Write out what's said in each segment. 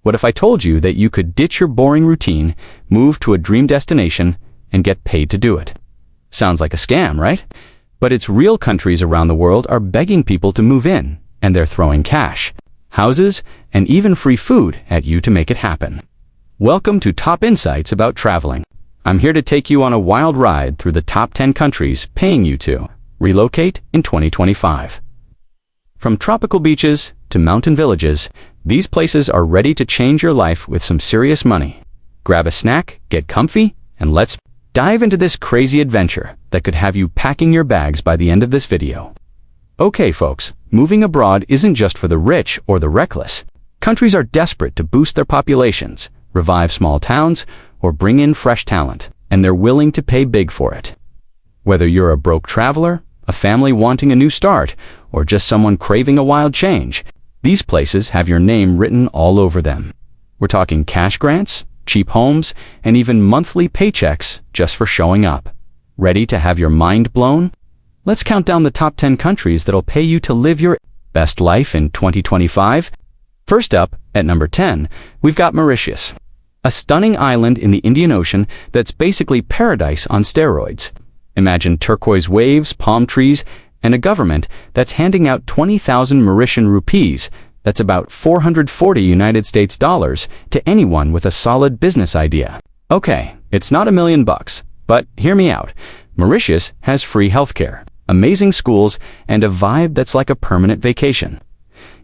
What if I told you that you could ditch your boring routine, move to a dream destination, and get paid to do it? Sounds like a scam, right? But it's real. Countries around the world are begging people to move in, and they're throwing cash, houses, and even free food at you to make it happen. Welcome to Top Insights About Traveling. I'm here to take you on a wild ride through the top 10 countries paying you to relocate in 2025. From tropical beaches to mountain villages, these places are ready to change your life with some serious money. Grab a snack, get comfy, and let's dive into this crazy adventure that could have you packing your bags by the end of this video. Okay, folks, moving abroad isn't just for the rich or the reckless. Countries are desperate to boost their populations, revive small towns, or bring in fresh talent, and they're willing to pay big for it. Whether you're a broke traveler, a family wanting a new start, or just someone craving a wild change, these places have your name written all over them. We're talking cash grants, cheap homes, and even monthly paychecks just for showing up. Ready to have your mind blown? Let's count down the top 10 countries that'll pay you to live your best life in 2025. First up, at number 10, we've got Mauritius, a stunning island in the Indian Ocean that's basically paradise on steroids. Imagine turquoise waves, palm trees, and a government that's handing out 20,000 Mauritian rupees, that's about 440 United States dollars, to anyone with a solid business idea. Okay, it's not $1 million, but hear me out. Mauritius has free healthcare, amazing schools, and a vibe that's like a permanent vacation.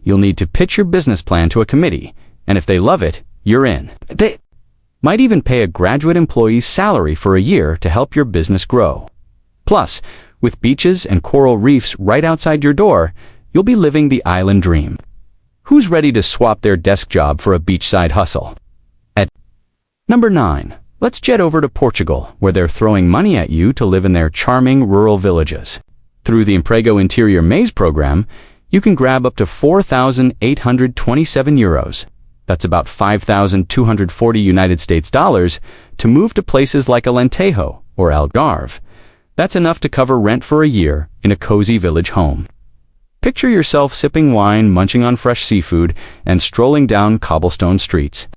You'll need to pitch your business plan to a committee, and if they love it, you're in. They might even pay a graduate employee's salary for a year to help your business grow. Plus, with beaches and coral reefs right outside your door, you'll be living the island dream. Who's ready to swap their desk job for a beachside hustle? At number 9, let's jet over to Portugal, where they're throwing money at you to live in their charming rural villages. Through the Emprego Interior Maze program, you can grab up to 4,827 euros. That's about 5,240 United States dollars to move to places like Alentejo or Algarve. That's enough to cover rent for a year in a cozy village home. Picture yourself sipping wine, munching on fresh seafood, and strolling down cobblestone streets.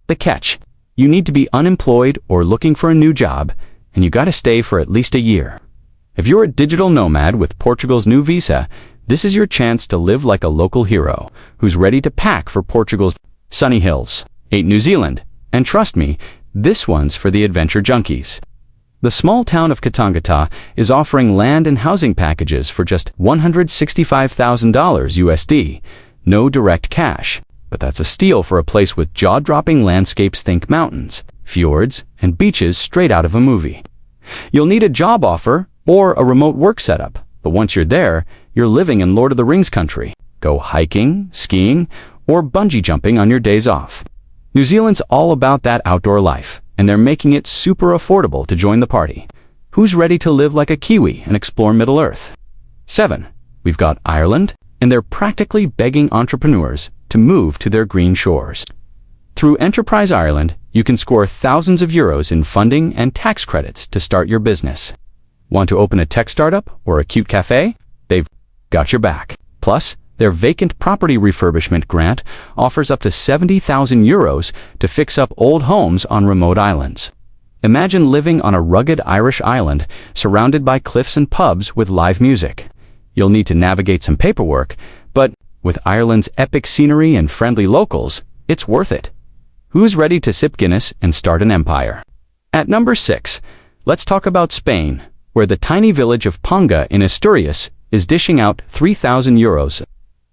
The catch: you need to be unemployed or looking for a new job, and you gotta stay for at least a year. If you're a digital nomad with Portugal's new visa, this is your chance to live like a local hero who's ready to pack for Portugal's sunny hills. Ain't New Zealand, and trust me, this one's for the adventure junkies. The small town of Katangata is offering land and housing packages for just $165,000 USD. No direct cash, but that's a steal for a place with jaw-dropping landscapes. Think mountains, fjords, and beaches straight out of a movie. You'll need a job offer or a remote work setup, but once you're there, you're living in Lord of the Rings country. Go hiking, skiing, or bungee jumping on your days off. New Zealand's all about that outdoor life, and they're making it super affordable to join the party. Who's ready to live like a Kiwi and explore Middle-earth? 7. We've got Ireland, and they're practically begging entrepreneurs to move to their green shores. Through Enterprise Ireland, you can score thousands of euros in funding and tax credits to start your business. Want to open a tech startup or a cute cafe? They've got your back. Plus, their vacant property refurbishment grant offers up to 70,000 euros to fix up old homes on remote islands. Imagine living on a rugged Irish island surrounded by cliffs and pubs with live music. You'll need to navigate some paperwork, but with Ireland's epic scenery and friendly locals, it's worth it. Who's ready to sip Guinness and start an empire? At number 6, let's talk about Spain, where the tiny village of Ponga in Asturias is dishing out 3,000 euros,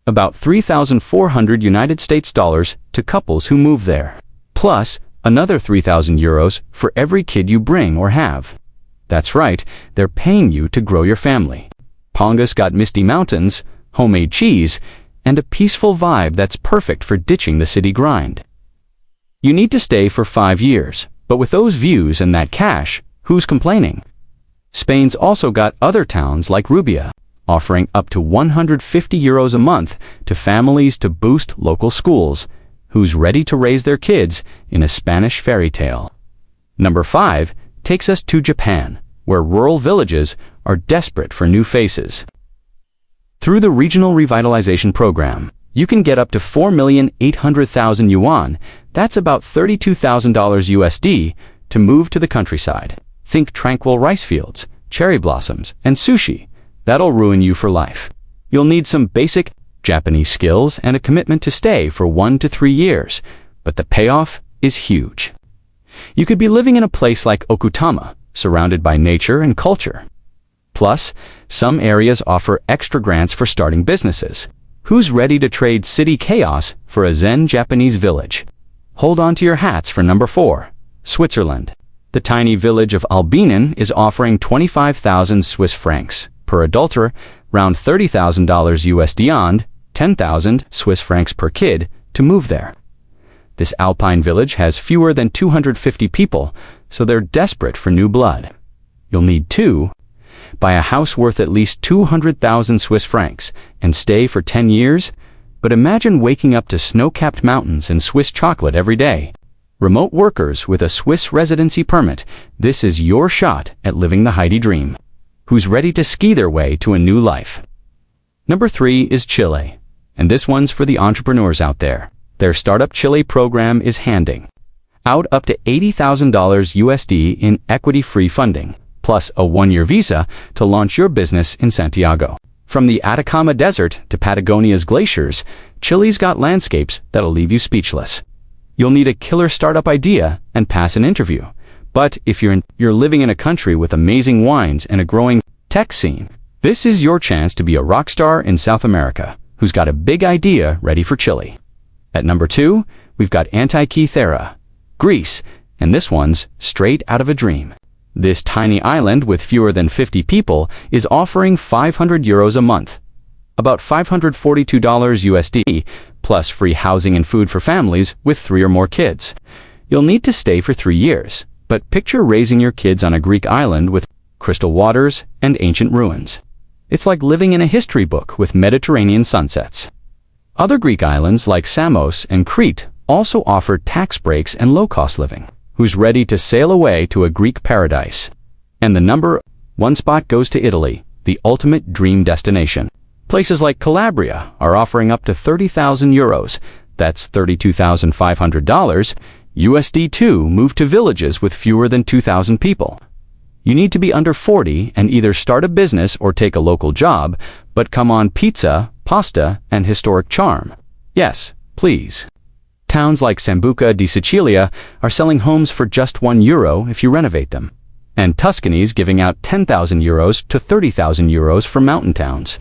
about 3,400 United States dollars, to couples who move there. Plus, another 3,000 euros for every kid you bring or have. That's right, they're paying you to grow your family. Ponga's got misty mountains, homemade cheese, and a peaceful vibe that's perfect for ditching the city grind. You need to stay for 5 years, but with those views and that cash, who's complaining? Spain's also got other towns like Rubia, offering up to 150 euros a month to families to boost local schools. Who's ready to raise their kids in a Spanish fairy tale? Number 5 takes us to Japan, where rural villages are desperate for new faces. Through the Regional Revitalization Program, You can get up to 4,800,000 yuan, that's about $32,000 USD, to move to the countryside. Think tranquil rice fields, cherry blossoms, and sushi. That'll ruin you for life. You'll need some basic Japanese skills and a commitment to stay for 1 to 3 years, but the payoff is huge. You could be living in a place like Okutama, surrounded by nature and culture. Plus, some areas offer extra grants for starting businesses. Who's ready to trade city chaos for a Zen Japanese village? Hold on to your hats for number 4, Switzerland. The tiny village of Albinen is offering 25,000 Swiss francs per adult, around $30,000 USD and 10,000 Swiss francs per kid, to move there. This alpine village has fewer than 250 people, so they're desperate for new blood. You'll need to buy a house worth at least 200,000 Swiss francs and stay for 10 years, but imagine waking up to snow-capped mountains and Swiss chocolate every day. Remote workers with a Swiss residency permit, this is your shot at living the Heidi dream. Who's ready to ski their way to a new life? Number 3 is Chile, and this one's for the entrepreneurs out there. Their Startup Chile program is handing out up to $80,000 USD in equity-free funding, plus a 1-year visa to launch your business in Santiago. From the Atacama Desert to Patagonia's glaciers, Chile's got landscapes that'll leave you speechless. You'll need a killer startup idea and pass an interview. But if you're living in a country with amazing wines and a growing tech scene, this is your chance to be a rock star in South America who's got a big idea ready for Chile. At number 2, we've got Antikythera, Greece, and this one's straight out of a dream. This tiny island with fewer than 50 people is offering €500 a month, about $542 USD, plus free housing and food for families with 3 or more kids. You'll need to stay for 3 years, but picture raising your kids on a Greek island with crystal waters and ancient ruins. It's like living in a history book with Mediterranean sunsets. Other Greek islands like Samos and Crete also offer tax breaks and low-cost living. Who's ready to sail away to a Greek paradise? And the number 1 spot goes to Italy, the ultimate dream destination. Places like Calabria are offering up to €30,000, that's $32,500 USD, to move to villages with fewer than 2,000 people. You need to be under 40 and either start a business or take a local job, but come on, pizza, pasta, and historic charm. Yes, please. Towns like Sambuca di Sicilia are selling homes for just €1 if you renovate them. And Tuscany's giving out €10,000 to €30,000 for mountain towns.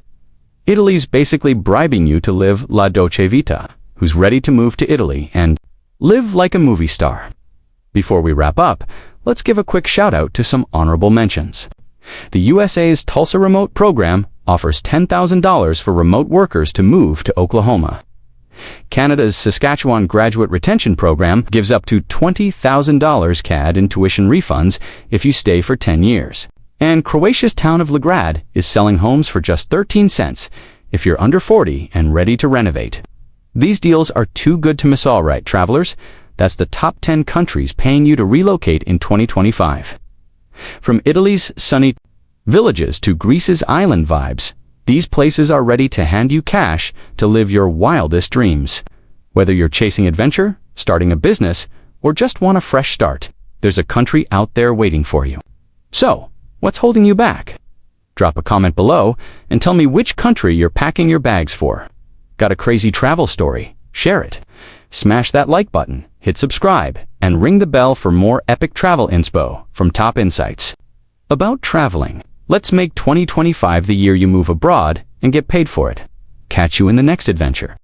Italy's basically bribing you to live la dolce vita. Who's ready to move to Italy and live like a movie star? Before we wrap up, let's give a quick shout out to some honorable mentions. The USA's Tulsa Remote Program offers $10,000 for remote workers to move to Oklahoma. Canada's Saskatchewan Graduate Retention Program gives up to $20,000 CAD in tuition refunds if you stay for 10 years. And Croatia's town of Legrad is selling homes for just 13 cents if you're under 40 and ready to renovate. These deals are too good to miss, all right, travelers. That's the top 10 countries paying you to relocate in 2025. From Italy's sunny villages to Greece's island vibes, these places are ready to hand you cash to live your wildest dreams. Whether you're chasing adventure, starting a business, or just want a fresh start, there's a country out there waiting for you. So, what's holding you back? Drop a comment below and tell me which country you're packing your bags for. Got a crazy travel story? Share it. Smash that like button, hit subscribe, and ring the bell for more epic travel inspo from Top Insights. About traveling, let's make 2025 the year you move abroad and get paid for it. Catch you in the next adventure.